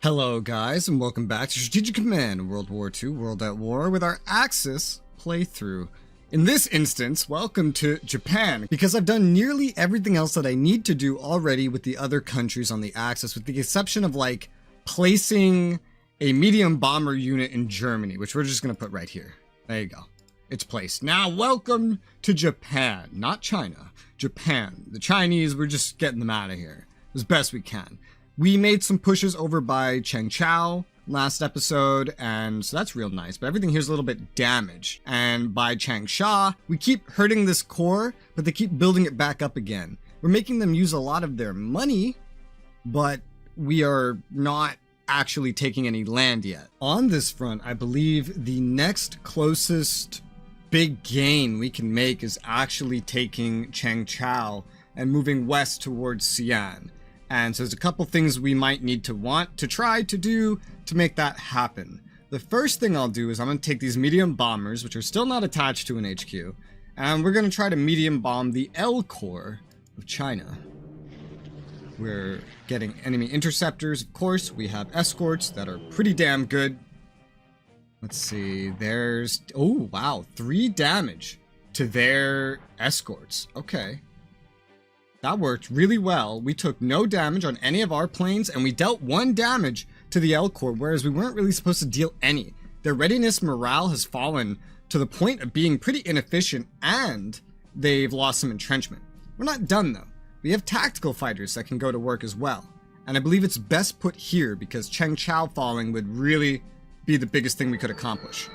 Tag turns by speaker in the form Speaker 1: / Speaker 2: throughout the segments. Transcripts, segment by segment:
Speaker 1: Hello guys, and welcome back to Strategic Command World War II World at War with our Axis playthrough. In this instance, welcome to Japan, because I've done nearly everything else that I need to do already with the other countries on the Axis, with the exception of like placing a medium bomber unit in Germany, which we're just going to put right here. There you go. It's placed. Now welcome to Japan, not China, Japan. The Chinese, we're just getting them out of here as best we can. We made some pushes over by Chengchao last episode, and so that's real nice, but everything here's a little bit damaged. And by Changsha, we keep hurting this core, but they keep building it back up again. We're making them use a lot of their money, but we are not actually taking any land yet. On this front, I believe the next closest big gain we can make is actually taking Chengchao and moving west towards Xi'an. And so there's a couple things we might need to want to try to do to make that happen. The first thing I'll do is I'm going to take these medium bombers, which are still not attached to an HQ, and we're going to try to medium bomb the L Corps of China. We're getting enemy interceptors, of course. We have escorts that are pretty damn good. Let's see, there's, oh wow, 3 damage to their escorts. Okay. That worked really well. We took no damage on any of our planes, and we dealt 1 damage to the L Corps, whereas we weren't really supposed to deal any. Their readiness morale has fallen to the point of being pretty inefficient, and they've lost some entrenchment. We're not done though. We have tactical fighters that can go to work as well, and I believe it's best put here because Chengchao falling would really be the biggest thing we could accomplish.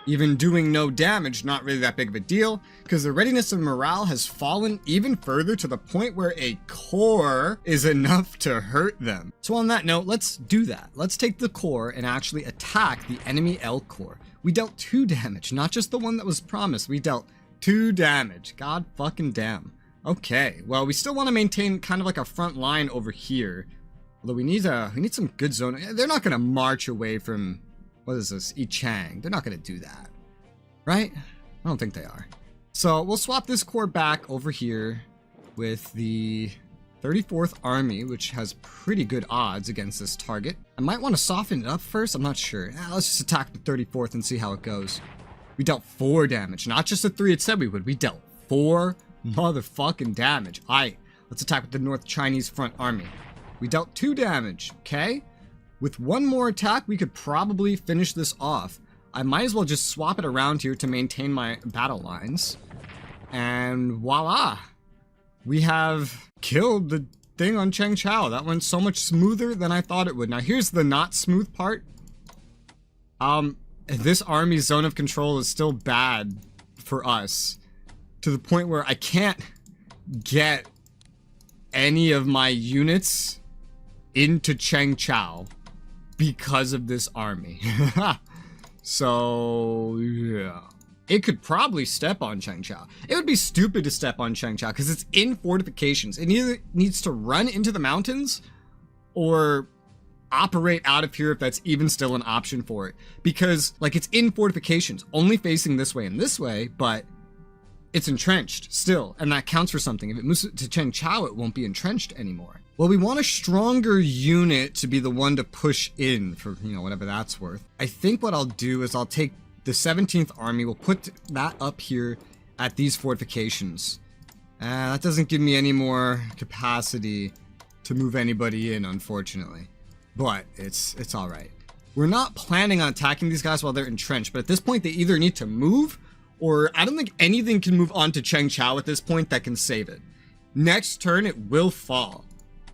Speaker 1: Even doing no damage, not really that big of a deal, because the readiness and morale has fallen even further to the point where a core is enough to hurt them. So on that note, let's do that. Let's take the core and actually attack the enemy L Corps. We dealt 2 damage, not just the one that was promised. We dealt 2 damage. God fucking damn. Okay, well, we still want to maintain kind of like a front line over here. Although we need some good zone. They're not going to march away from... what is this? Yichang. They're not going to do that. Right? I don't think they are. So we'll swap this corps back over here with the 34th Army, which has pretty good odds against this target. I might want to soften it up first. I'm not sure. Let's just attack the 34th and see how it goes. We dealt 4 damage. Not just the 3 it said we would. We dealt 4 motherfucking damage. Aight. Let's attack with the North Chinese Front Army. We dealt 2 damage. Okay? With 1 more attack, we could probably finish this off. I might as well just swap it around here to maintain my battle lines. And voila! We have killed the thing on Chengchao. That went so much smoother than I thought it would. Now here's the not smooth part. This army's zone of control is still bad for us. To the point where I can't get any of my units into Chengchao because of this army. So yeah, it could probably step on Chengchao. It would be stupid to step on Chengchao because it's in fortifications. It either needs to run into the mountains or operate out of here if that's even still an option for it, because like it's in fortifications only facing this way and this way, but it's entrenched still, and that counts for something. If it moves to Chengchao, it won't be entrenched anymore. Well, we want a stronger unit to be the one to push in for, you know, whatever that's worth. I think what I'll do is I'll take the 17th Army, we'll put that up here at these fortifications. That doesn't give me any more capacity to move anybody in, unfortunately. But it's all right. We're not planning on attacking these guys while they're entrenched, but at this point they either need to move, or I don't think anything can move on to Chengchao at this point that can save it. Next turn, it will fall.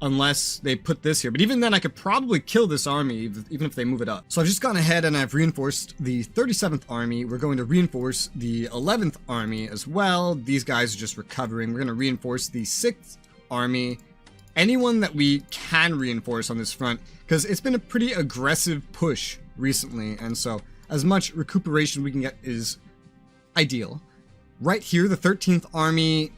Speaker 1: Unless they put this here. But even then, I could probably kill this army, even if they move it up. So I've just gone ahead and I've reinforced the 37th Army. We're going to reinforce the 11th Army as well. These guys are just recovering. We're going to reinforce the 6th Army. Anyone that we can reinforce on this front, because it's been a pretty aggressive push recently. And so as much recuperation we can get is ideal. Right here, the 13th Army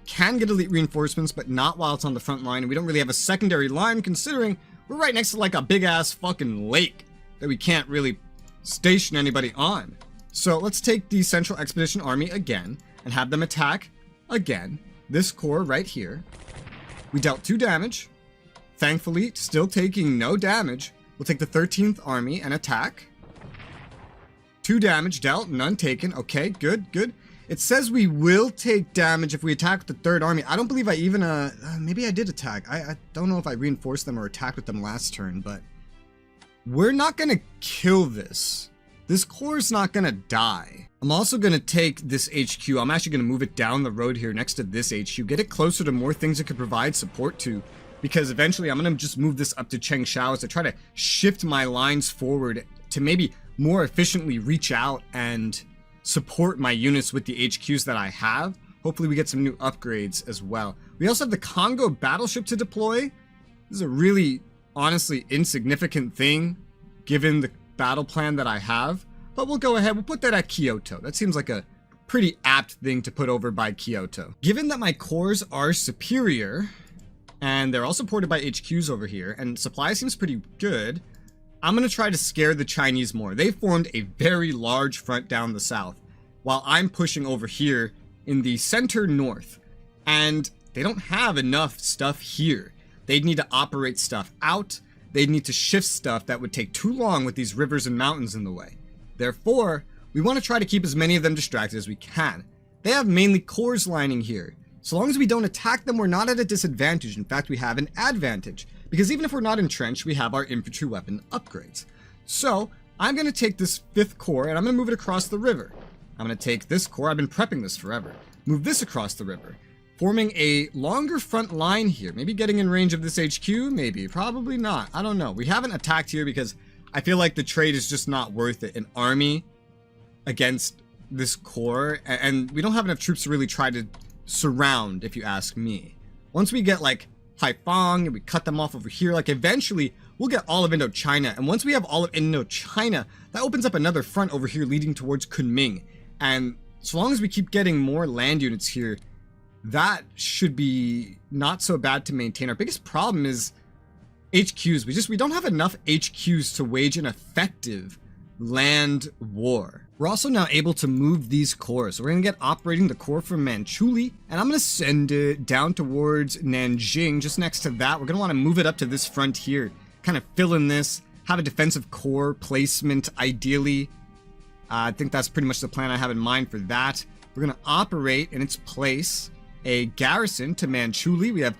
Speaker 1: can get elite reinforcements, but not while it's on the front line, and we don't really have a secondary line considering we're right next to like a big ass fucking lake that we can't really station anybody on. So let's take the Central Expedition Army again and have them attack again this corps right here. We dealt 2 damage, thankfully, still taking no damage. We'll take the 13th Army and attack. 2 damage dealt, none taken. Okay, good, good. It says we will take damage if we attack the 3rd Army. I don't believe I even, maybe I did attack. I don't know if I reinforced them or attacked with them last turn, but we're not gonna kill this. This core is not gonna die. I'm also gonna take this HQ. I'm actually gonna move it down the road here next to this HQ, get it closer to more things it could provide support to, because eventually I'm gonna just move this up to Changsha to try to shift my lines forward to maybe more efficiently reach out and support my units with the HQs that I have. Hopefully we get some new upgrades as well. We also have the Congo battleship to deploy. This is a really, honestly, insignificant thing given the battle plan that I have. But we'll go ahead, we'll put that at Kyoto. That seems like a pretty apt thing to put over by Kyoto. Given that my cores are superior, and they're all supported by HQs over here, and supply seems pretty good, I'm going to try to scare the Chinese more. They formed a very large front down the south, while I'm pushing over here in the center north. And they don't have enough stuff here. They'd need to operate stuff out. They'd need to shift stuff that would take too long with these rivers and mountains in the way. Therefore, we want to try to keep as many of them distracted as we can. They have mainly cores lining here. So long as we don't attack them, we're not at a disadvantage. In fact, we have an advantage. Because even if we're not entrenched, we have our infantry weapon upgrades. So, I'm going to take this 5th corps and I'm going to move it across the river. I'm going to take this corps, I've been prepping this forever. Move this across the river. Forming a longer front line here. Maybe getting in range of this HQ? Maybe. Probably not. I don't know. We haven't attacked here because I feel like the trade is just not worth it. An army against this corps. And we don't have enough troops to really try to surround, if you ask me. Once we get like Haiphong and we cut them off over here, like eventually we'll get all of Indochina. And once we have all of Indochina, that opens up another front over here leading towards Kunming. And so long as we keep getting more land units here, that should be not so bad to maintain. Our biggest problem is HQs. We don't have enough HQs to wage an effective land war. We're also now able to move these cores. So we're going to get operating the core from Manchukuo, and I'm going to send it down towards Nanjing. Just next to that, we're going to want to move it up to this front here, kind of fill in this, have a defensive core placement ideally. I think that's pretty much the plan I have in mind for that. We're going to operate in its place a garrison to Manchukuo. We have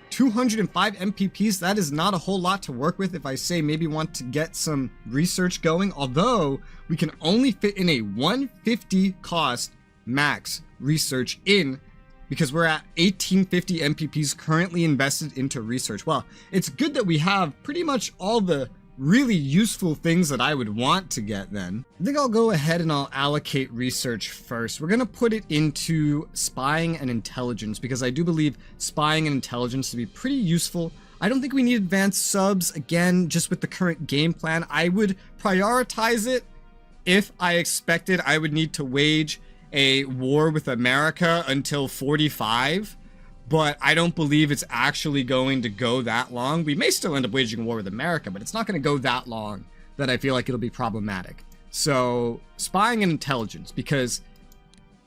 Speaker 1: 205 MPPs. That is not a whole lot to work with if I say maybe want to get some research going, although we can only fit in a 150 cost max research in because we're at 1850 MPPs currently invested into research. Well, it's good that we have pretty much all the really useful things that I would want to get then. I think I'll go ahead and I'll allocate research first. We're going to put it into spying and intelligence because I do believe spying and intelligence to be pretty useful. I don't think we need advanced subs, again, just with the current game plan. I would prioritize it if I expected I would need to wage a war with America until 45. But I don't believe it's actually going to go that long. We may still end up waging a war with America, but it's not going to go that long that I feel like it'll be problematic. So, spying and intelligence, because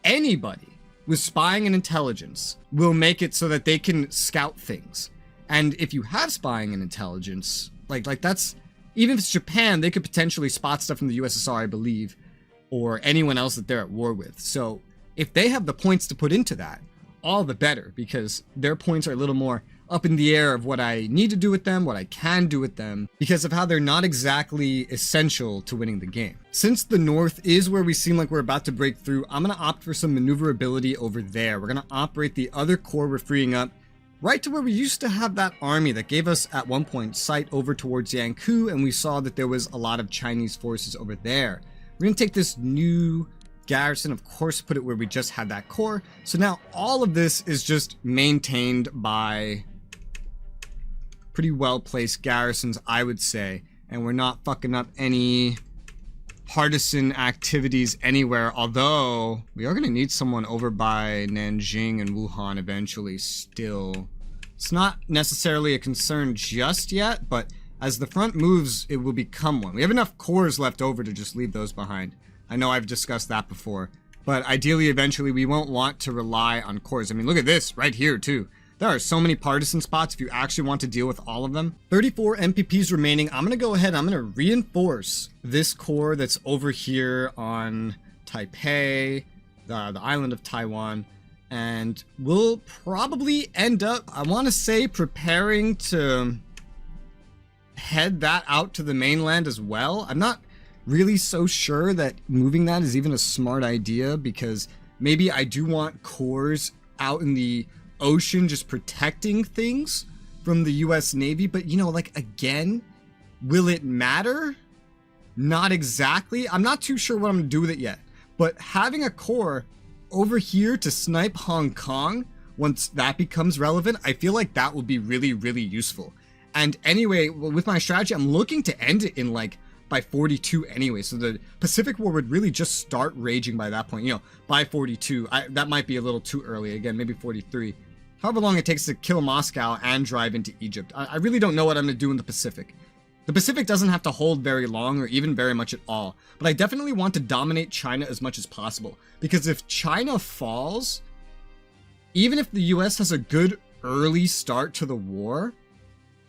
Speaker 1: anybody with spying and intelligence will make it so that they can scout things. And if you have spying and intelligence, like that's, even if it's Japan, they could potentially spot stuff from the USSR, I believe, or anyone else that they're at war with. So, if they have the points to put into that, all the better, because their points are a little more up in the air of what I need to do with them, what I can do with them, because of how they're not exactly essential to winning the game. Since the north is where we seem like we're about to break through, I'm going to opt for some maneuverability over there. We're going to operate the other core we're freeing up right to where we used to have that army that gave us at one point sight over towards Yanku, and we saw that there was a lot of Chinese forces over there. We're going to take this new garrison, of course, put it where we just had that core. So now all of this is just maintained by pretty well placed garrisons, I would say, and we're not fucking up any partisan activities anywhere, although we are going to need someone over by Nanjing and Wuhan eventually still. It's not necessarily a concern just yet, but as the front moves, it will become one. We have enough cores left over to just leave those behind. I know I've discussed that before, but ideally, eventually, we won't want to rely on cores. I mean, look at this right here, too. There are so many partisan spots if you actually want to deal with all of them. 34 MPPs remaining. I'm going to go ahead. I'm going to reinforce this core that's over here on Taipei, the island of Taiwan. And we'll probably end up, I want to say, preparing to head that out to the mainland as well. I'm not really so sure that moving that is even a smart idea, because maybe I do want cores out in the ocean just protecting things from the US Navy. But, you know, like, again, will it matter? Not exactly. I'm not too sure what I'm going to do with it yet. But having a core over here to snipe Hong Kong, once that becomes relevant, I feel like that will be really, really useful. And anyway, with my strategy, I'm looking to end it in like by 42 anyway. So the Pacific War would really just start raging by that point. You know, by 42, that might be a little too early. Again, maybe 43. However long it takes to kill Moscow and drive into Egypt. I really don't know what I'm going to do in the Pacific. The Pacific doesn't have to hold very long or even very much at all, but I definitely want to dominate China as much as possible, because if China falls, even if the US has a good early start to the war,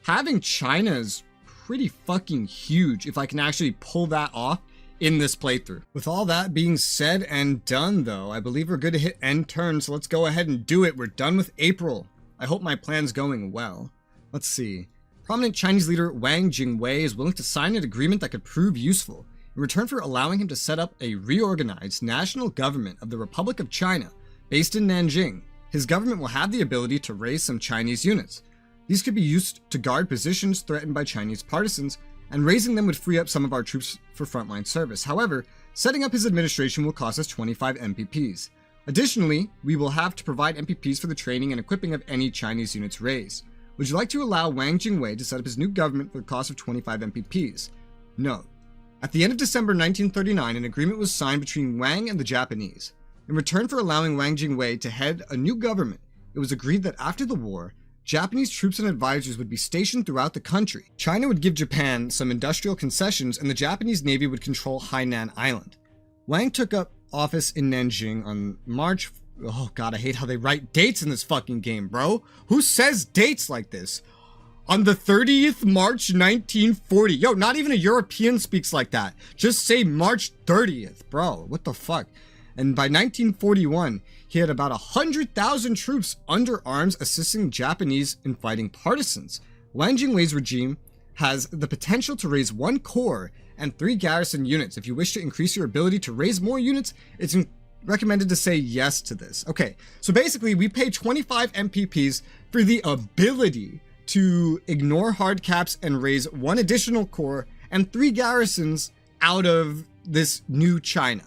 Speaker 1: having China is pretty fucking huge if I can actually pull that off in this playthrough. With all that being said and done though, I believe we're good to hit end turn, so let's go ahead and do it. We're done with April. I hope my plan's going well. Let's see. Prominent Chinese leader Wang Jing-wei is willing to sign an agreement that could prove useful in return for allowing him to set up a reorganized national government of the Republic of China based in Nanjing. His government will have the ability to raise some Chinese units. These could be used to guard positions threatened by Chinese partisans, and raising them would free up some of our troops for frontline service. However, setting up his administration will cost us 25 MPPs. Additionally, we will have to provide MPPs for the training and equipping of any Chinese units raised. Would you like to allow Wang Jing-wei to set up his new government for the cost of 25 MPPs? No. At the end of December 1939, an agreement was signed between Wang and the Japanese. In return for allowing Wang Jing-wei to head a new government, it was agreed that after the war, Japanese troops and advisors would be stationed throughout the country. China would give Japan some industrial concessions, and the Japanese Navy would control Hainan Island. Wang took up office in Nanjing on March... Oh god, I hate how they write dates in this fucking game, bro. Who says dates like this? On the 30th March 1940. Yo, not even a European speaks like that. Just say March 30th, bro. What the fuck? And by 1941, he had about 100,000 troops under arms assisting Japanese in fighting partisans. Wang Jing-wei's regime has the potential to raise 1 corps and 3 garrison units. If you wish to increase your ability to raise more units, it's recommended to say yes to this. Okay, so basically we pay 25 MPPs for the ability to ignore hard caps and raise 1 additional corps and 3 garrisons out of this new China.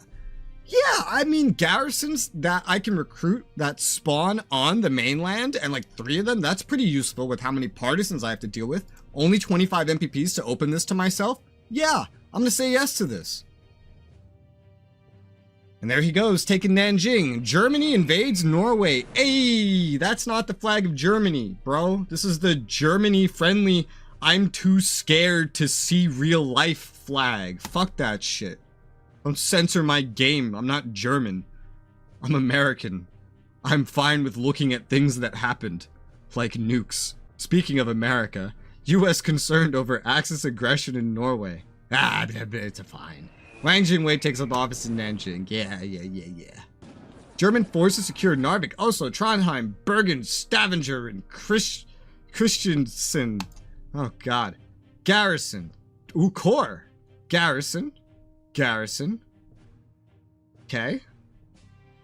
Speaker 1: Yeah, I mean, garrisons that I can recruit that spawn on the mainland, and like 3 of them, that's pretty useful with how many partisans I have to deal with. Only 25 MPPs to open this to myself? Yeah, I'm gonna say yes to this. And there he goes, taking Nanjing. Germany invades Norway. Hey, that's not the flag of Germany, bro. This is the Germany-friendly, I'm too scared to see real life flag. Fuck that shit. Don't censor my game. I'm not German. I'm American. I'm fine with looking at things that happened, like nukes. Speaking of America, US concerned over Axis aggression in Norway. Ah, it's fine. Wang Jing-wei takes up office in Nanjing. Yeah. German forces secured Narvik, Oslo, Trondheim, Bergen, Stavanger, and Christiansand. Oh god. Garrison. Ooh, core. Garrison. Okay.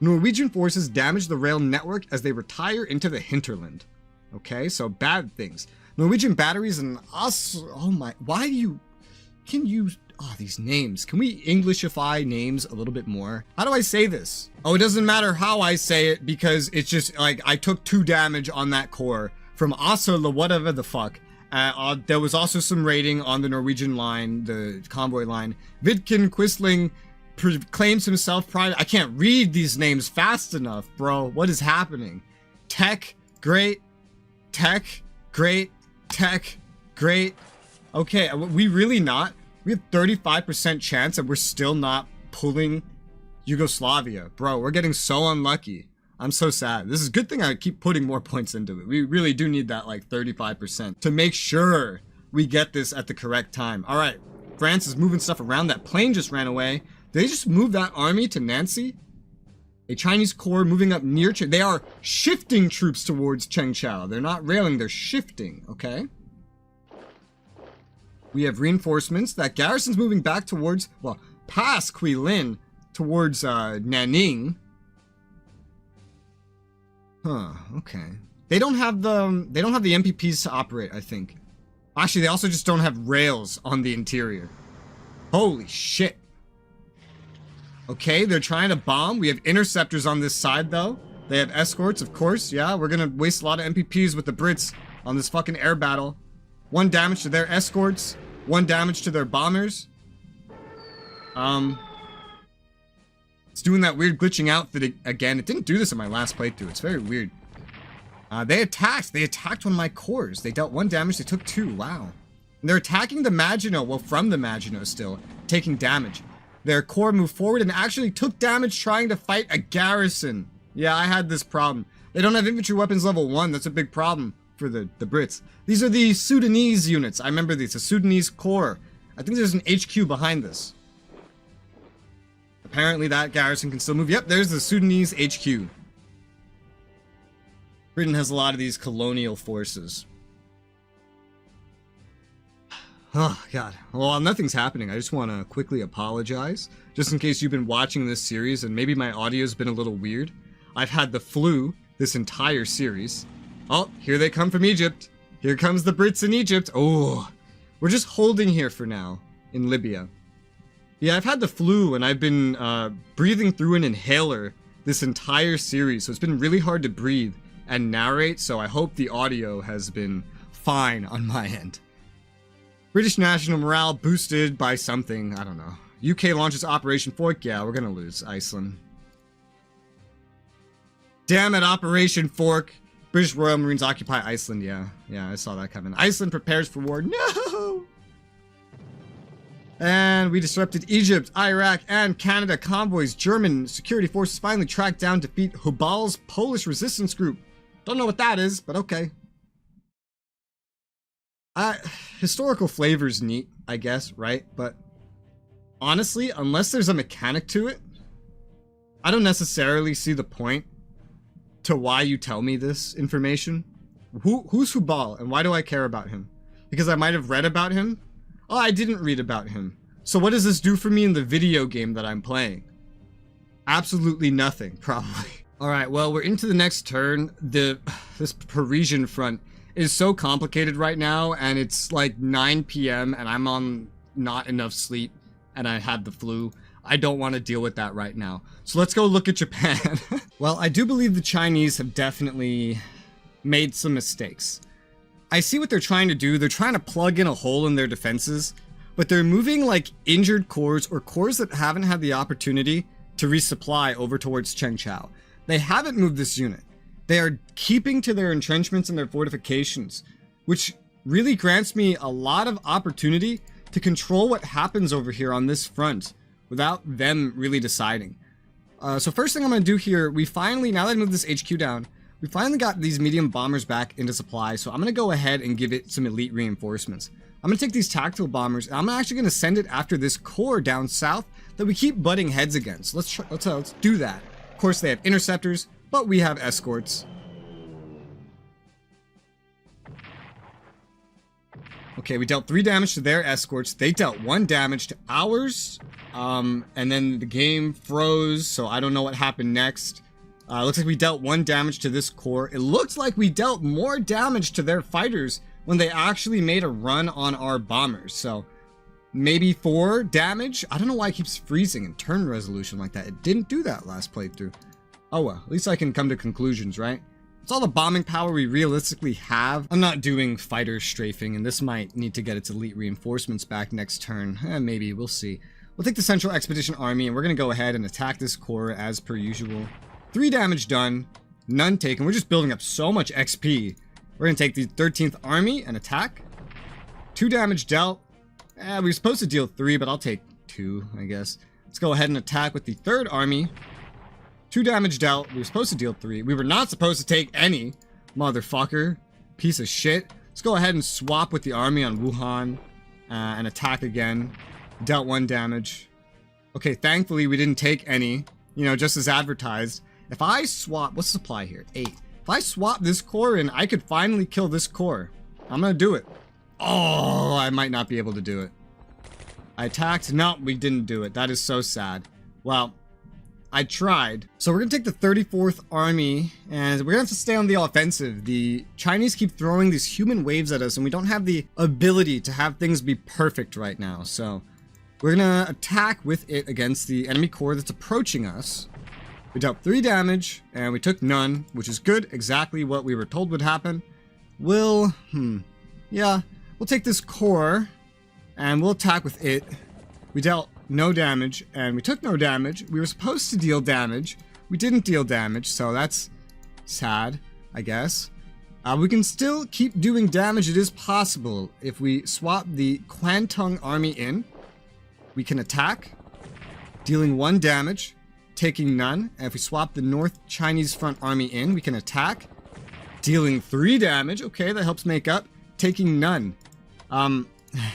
Speaker 1: Norwegian forces damage the rail network as they retire into the hinterland. Okay, so bad things. Norwegian batteries and Oslo. Oh my. Why do you... Can you... Oh, these names. Can we Englishify names a little bit more? How do I say this? Oh, it doesn't matter how I say it because it's just like I took 2 damage on that core from Oslo, whatever the fuck. There was also some raiding on the Norwegian line, the convoy line. Vidkin Quisling claims himself private. I can't read these names fast enough, bro. What is happening? Tech, great. Tech, great. Tech, great. Okay, we really not... We have 35% chance and we're still not pulling Yugoslavia. Bro, we're getting so unlucky. I'm so sad. This is a good thing I keep putting more points into it. We really do need that like 35% to make sure we get this at the correct time. All right, France is moving stuff around. That plane just ran away. Did they just move that army to Nancy? A Chinese corps moving up near they are shifting troops towards Chengchao. They're not railing, they're shifting, okay? We have reinforcements. That garrison's moving back towards, well, past Guilin towards Nanning. Huh, okay. They don't have the MPPs to operate, I think. Actually, they also just don't have rails on the interior. Holy shit. Okay, they're trying to bomb. We have interceptors on this side, though. They have escorts, of course. Yeah, we're gonna waste a lot of MPPs with the Brits on this fucking air battle. 1 damage to their escorts. 1 damage to their bombers. It's doing that weird glitching out that again. It didn't do this in my last playthrough. It's very weird. They attacked. They attacked one of my cores. They dealt 1 damage. They took 2. Wow. And they're attacking the Maginot. Well, from the Maginot still. Taking damage. Their corps moved forward and actually took damage trying to fight a garrison. Yeah, I had this problem. They don't have infantry weapons level 1. That's a big problem for the Brits. These are the Sudanese units. I remember these. A Sudanese corps. I think there's an HQ behind this. Apparently that garrison can still move. Yep, there's the Sudanese HQ. Britain has a lot of these colonial forces. Oh, God. Well, nothing's happening. I just want to quickly apologize. Just in case you've been watching this series and maybe my audio's been a little weird. I've had the flu this entire series. Oh, here they come from Egypt. Here comes the Brits in Egypt. Oh, we're just holding here for now in Libya. Yeah, I've had the flu and I've been breathing through an inhaler this entire series. So it's been really hard to breathe and narrate. So I hope the audio has been fine on my end. British national morale boosted by something, I don't know. UK launches Operation Fork. Yeah, we're gonna lose Iceland. Damn it, Operation Fork. British Royal Marines occupy Iceland. Yeah, I saw that coming. Iceland prepares for war. No! And we disrupted Egypt, Iraq, and Canada convoys. German security forces finally tracked down to defeat Hubal's Polish resistance group. Don't know what that is, but okay. Historical flavor's neat, I guess, right? But honestly, unless there's a mechanic to it, I don't necessarily see the point to why you tell me this information. Who's Hubal and why do I care about him? Because I might have read about him? Oh, I didn't read about him. So what does this do for me in the video game that I'm playing? Absolutely nothing, probably. Alright, well, we're into the next turn. This Parisian front is so complicated right now, and it's like 9 p.m. and I'm on not enough sleep, and I had the flu. I don't want to deal with that right now. So let's go look at Japan. Well, I do believe the Chinese have definitely made some mistakes. I see what they're trying to do. They're trying to plug in a hole in their defenses, but they're moving like injured corps or corps that haven't had the opportunity to resupply over towards Chengchao. They haven't moved this unit. They are keeping to their entrenchments and their fortifications, which really grants me a lot of opportunity to control what happens over here on this front without them really deciding. So first thing I'm going to do here, we finally, now that I moved this HQ down, we finally got these medium bombers back into supply, so I'm going to go ahead and give it some elite reinforcements. I'm going to take these tactical bombers, and I'm actually going to send it after this corps down south that we keep butting heads against. Let's do that. Of course, they have interceptors, but we have escorts. Okay, we dealt 3 damage to their escorts. They dealt 1 damage to ours. And then the game froze, so I don't know what happened next. Looks like we dealt 1 damage to this corps. It looks like we dealt more damage to their fighters when they actually made a run on our bombers. So maybe 4 damage? I don't know why it keeps freezing in turn resolution like that. It didn't do that last playthrough. Oh well, at least I can come to conclusions, right? It's all the bombing power we realistically have. I'm not doing fighter strafing, and this might need to get its elite reinforcements back next turn. Maybe, we'll see. We'll take the Central Expedition Army, and we're going to go ahead and attack this corps as per usual. 3 damage done, none taken. We're just building up so much XP. We're going to take the 13th Army and attack. 2 damage dealt. We were supposed to deal 3, but I'll take 2, I guess. Let's go ahead and attack with the 3rd Army. 2 damage dealt. We were supposed to deal 3. We were not supposed to take any. Motherfucker. Piece of shit. Let's go ahead and swap with the army on Wuhan. And attack again. Dealt 1 damage. Okay, thankfully we didn't take any. You know, just as advertised. If I swap... What's supply here? 8. If I swap this core in, I could finally kill this core. I'm gonna do it. Oh, I might not be able to do it. I attacked. No, we didn't do it. That is so sad. Well, I tried. So we're gonna take the 34th Army, and we're gonna have to stay on the offensive. The Chinese keep throwing these human waves at us, and we don't have the ability to have things be perfect right now. So we're gonna attack with it against the enemy corps that's approaching us. We dealt 3 damage, and we took none, which is good. Exactly what we were told would happen. We'll take this core, and we'll attack with it. We dealt no damage, and we took no damage. We were supposed to deal damage. We didn't deal damage, so that's sad, I guess. We can still keep doing damage. It is possible. If we swap the Kwantung army in, we can attack, dealing 1 damage, taking none. And if we swap the North Chinese Front army in, we can attack, dealing 3 damage. Okay, that helps make up, taking none.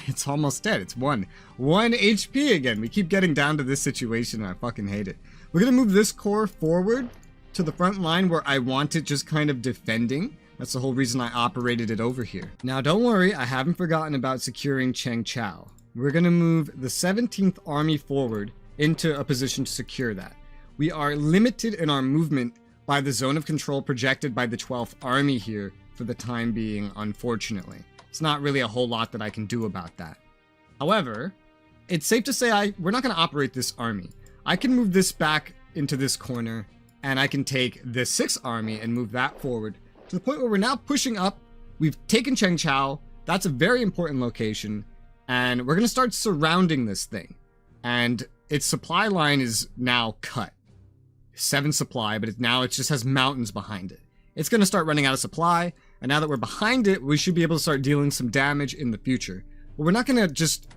Speaker 1: It's almost dead. It's 1 HP again. We keep getting down to this situation, and I fucking hate it. We're gonna move this core forward to the front line where I want it just kind of defending. That's the whole reason I operated it over here. Now, don't worry, I haven't forgotten about securing Chengchao. We're gonna move the 17th Army forward into a position to secure that. We are limited in our movement by the zone of control projected by the 12th Army here for the time being, unfortunately. It's not really a whole lot that I can do about that. However, it's safe to say we're not going to operate this army. I can move this back into this corner, and I can take the 6th Army and move that forward to the point where we're now pushing up. We've taken Chengchao. That's a very important location, and we're going to start surrounding this thing. And its supply line is now cut. 7 supply, but it just has mountains behind it. It's going to start running out of supply. And now that we're behind it, we should be able to start dealing some damage in the future. But we're not going to just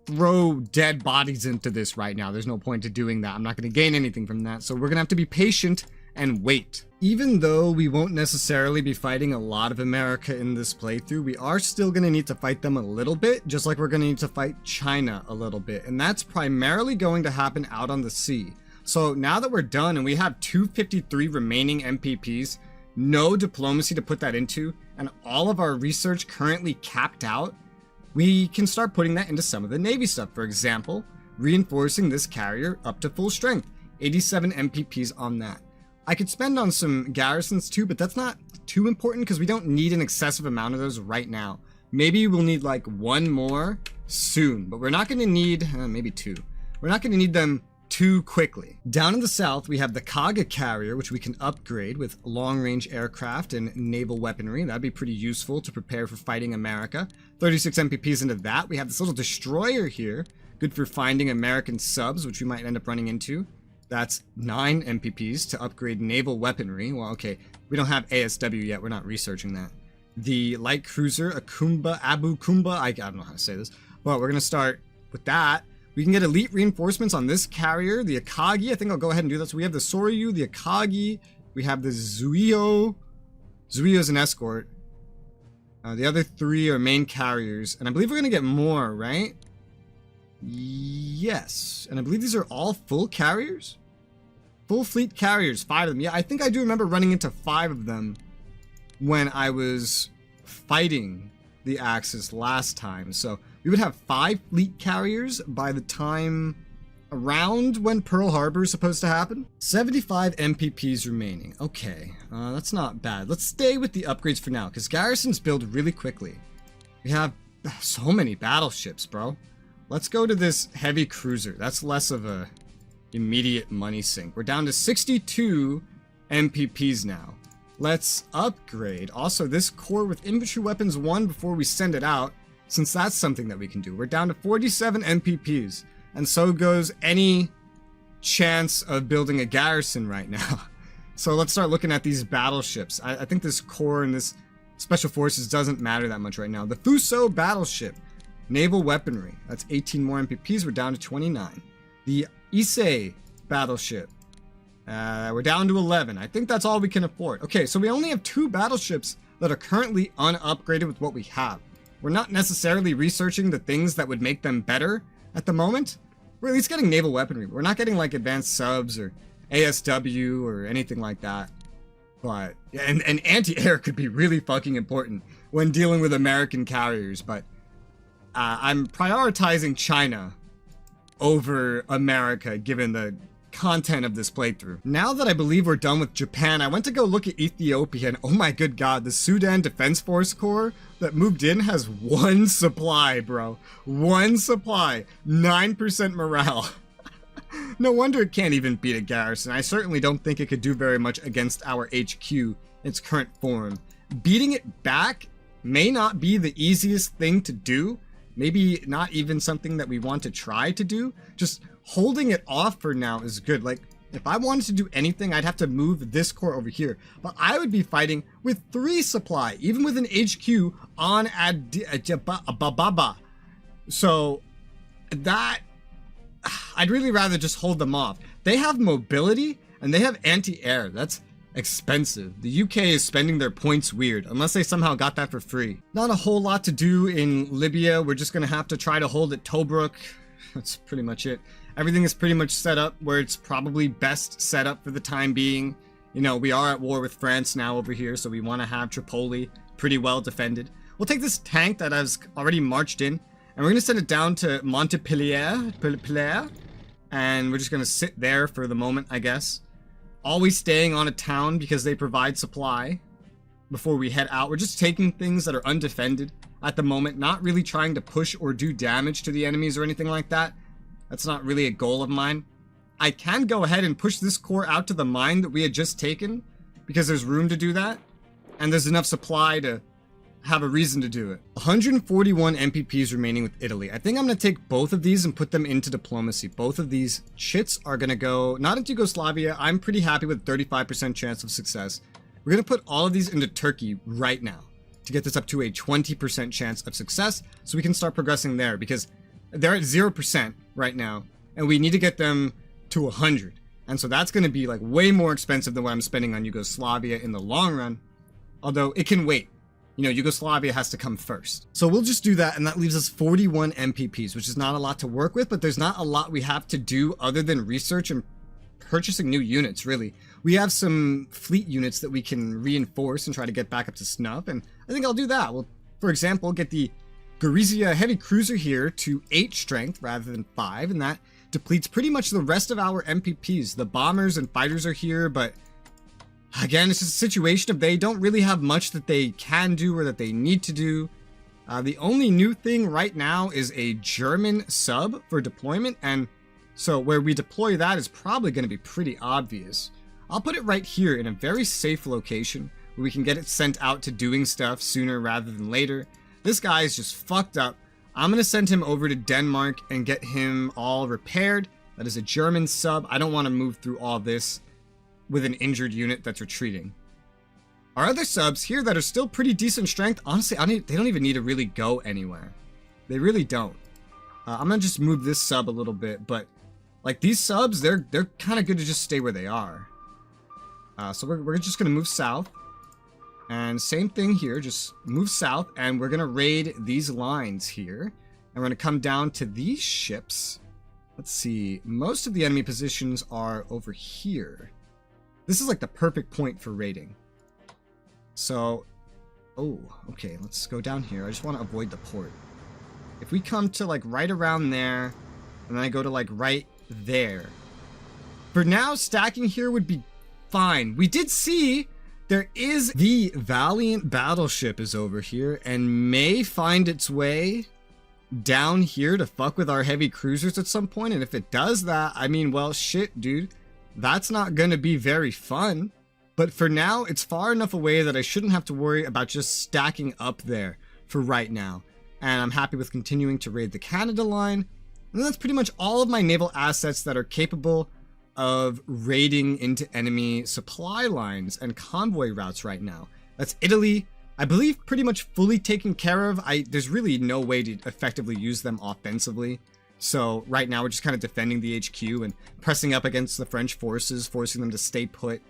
Speaker 1: throw dead bodies into this right now. There's no point to doing that. I'm not going to gain anything from that. So we're going to have to be patient and wait. Even though we won't necessarily be fighting a lot of America in this playthrough, we are still going to need to fight them a little bit, just like we're going to need to fight China a little bit. And that's primarily going to happen out on the sea. So now that we're done and we have 253 remaining MPPs, no diplomacy to put that into, and all of our research currently capped out, we can start putting that into some of the Navy stuff. For example, reinforcing this carrier up to full strength. 87 MPPs on that. I could spend on some garrisons too, but that's not too important because we don't need an excessive amount of those right now. Maybe we'll need like 1 more soon, but we're not going to need, maybe 2. We're not going to need them too quickly. Down in the south, we have the Kaga carrier, which we can upgrade with long-range aircraft and naval weaponry. That'd be pretty useful to prepare for fighting America. 36 MPPs into that. We have this little destroyer here, good for finding American subs, which we might end up running into. That's 9 MPPs to upgrade naval weaponry. Well, okay, we don't have ASW yet. We're not researching that. The light cruiser, Abu Kumba, I don't know how to say this, but we're going to start with that. We can get elite reinforcements on this carrier, the Akagi. I think I'll go ahead and do that. So we have the Soryu, the Akagi, we have the Zuio. Zuio's an escort. The other 3 are main carriers, and I believe we're going to get more, right? Yes, and I believe these are all full carriers? Full fleet carriers, 5 of them. Yeah, I think I do remember running into 5 of them when I was fighting the Axis last time. So we would have 5 fleet carriers by the time around when Pearl Harbor is supposed to happen. 75 MPPs remaining. Okay, that's not bad. Let's stay with the upgrades for now, because garrisons build really quickly. We have so many battleships, bro. Let's go to this heavy cruiser. That's less of a immediate money sink. We're down to 62 MPPs now. Let's upgrade. Also, this core with infantry weapons 1 before we send it out, since that's something that we can do. We're down to 47 MPPs, and so goes any chance of building a garrison right now. So let's start looking at these battleships. I think this core and this special forces doesn't matter that much right now. The Fuso battleship, naval weaponry, that's 18 more MPPs. We're down to 29. The Issei battleship, We're down to 11. I think that's all we can afford. Okay, so we only have 2 battleships that are currently unupgraded with what we have. We're not necessarily researching the things that would make them better at the moment. We're at least getting naval weaponry. We're not getting like advanced subs or ASW or anything like that. But, yeah, and anti-air could be really fucking important when dealing with American carriers, but I'm prioritizing China over America given the content of this playthrough. Now that I believe we're done with Japan, I went to go look at Ethiopia, and oh my good god, the Sudan Defense Force Corps that moved in has 1 supply, bro. 1 supply. 9% morale. No wonder it can't even beat a garrison. I certainly don't think it could do very much against our HQ in its current form. Beating it back may not be the easiest thing to do. Maybe not even something that we want to try to do. Just holding it off for now is good. Like, if I wanted to do anything, I'd have to move this corps over here. But I would be fighting with 3 supply, even with an HQ on Ababa. So, that... I'd really rather just hold them off. They have mobility, and they have anti-air. That's expensive. The UK is spending their points weird, unless they somehow got that for free. Not a whole lot to do in Libya. We're just gonna have to try to hold at Tobruk. That's pretty much it. Everything is pretty much set up where it's probably best set up for the time being. You know, we are at war with France now over here, so we want to have Tripoli pretty well defended. We'll take this tank that has already marched in, and we're going to send it down to Montpellier, and we're just going to sit there for the moment, I guess. Always staying on a town because they provide supply before we head out. We're just taking things that are undefended at the moment, not really trying to push or do damage to the enemies or anything like that. That's not really a goal of mine. I can go ahead and push this corps out to the mine that we had just taken because there's room to do that, and there's enough supply to have a reason to do it. 141 MPPs remaining with Italy. I think I'm going to take both of these and put them into diplomacy. Both of these chits are going to go not into Yugoslavia. I'm pretty happy with 35% chance of success. We're going to put all of these into Turkey right now to get this up to a 20% chance of success so we can start progressing there, because they're at 0% right now and we need to get them to 100. And so that's going to be like way more expensive than what I'm spending on Yugoslavia in the long run. Although it can wait. You know, Yugoslavia has to come first. So we'll just do that, and that leaves us 41 MPPs, which is not a lot to work with, but there's not a lot we have to do other than research and purchasing new units, really. We have some fleet units that we can reinforce and try to get back up to snuff, and I think I'll do that. We'll, for example, get the Gorizia heavy cruiser here to 8 strength rather than 5, and that depletes pretty much the rest of our MPPs. The bombers and fighters are here, but again, it's just a situation of they don't really have much that they can do or that they need to do. The only new thing right now is a German sub for deployment, and so where we deploy that is probably going to be pretty obvious. I'll put it right here in a very safe location where we can get it sent out to doing stuff sooner rather than later. This guy is just fucked up. I'm going to send him over to Denmark and get him all repaired. That is a German sub. I don't want to move through all this with an injured unit that's retreating. Our other subs here that are still pretty decent strength, honestly, they don't even need to really go anywhere. They really don't. I'm gonna just move this sub a little bit, but like these subs, they're kind of good to just stay where they are. So we're just gonna move south, and same thing here, just move south, and we're gonna raid these lines here, and we're gonna come down to these ships. Let's see, most of the enemy positions are over here. This is like the perfect point for raiding. So, oh, okay, let's go down here. I just want to avoid the port. If we come to like right around there, and then I go to like right there. For now, stacking here would be fine. We did see there is the Valiant battleship is over here and may find its way down here to fuck with our heavy cruisers at some point. And if it does that, I mean, well, shit, dude. That's not going to be very fun, but for now, it's far enough away that I shouldn't have to worry about just stacking up there for right now. And I'm happy with continuing to raid the Canada line. And that's pretty much all of my naval assets that are capable of raiding into enemy supply lines and convoy routes right now. That's Italy, I believe, pretty much fully taken care of. There's really no way to effectively use them offensively So right now we're just kind of defending the HQ and pressing up against the French forces, forcing them to stay put.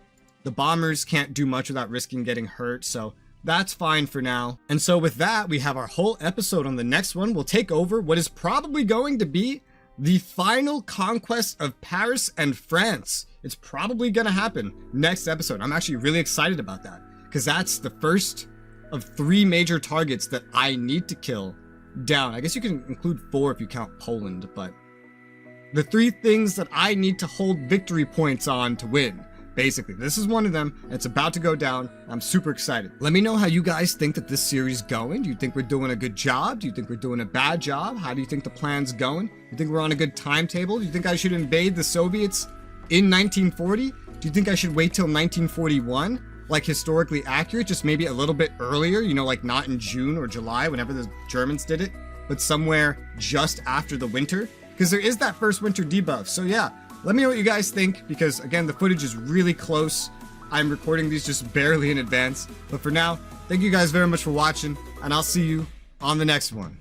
Speaker 1: The bombers can't do much without risking getting hurt, so that's fine for now. And so with that, we have our whole episode. On the next one, we'll take over what is probably going to be the final conquest of Paris and France. It's probably going to happen next episode. I'm actually really excited about that because that's the first of 3 major targets that I need to kill down. I guess you can include 4 if you count Poland, but the 3 things that I need to hold victory points on to win. Basically, this is one of them, and it's about to go down. I'm super excited. Let me know how you guys think that this series is going. Do you think we're doing a good job? Do you think we're doing a bad job? How do you think the plan's going? Do you think we're on a good timetable? Do you think I should invade the Soviets in 1940? Do you think I should wait till 1941? Like historically accurate, just maybe a little bit earlier, you know, like not in June or July, whenever the Germans did it, but somewhere just after the winter? Because there is that first winter debuff. So yeah. Let me know what you guys think, because again, the footage is really close. I'm recording these just barely in advance. But for now, thank you guys very much for watching, and I'll see you on the next one.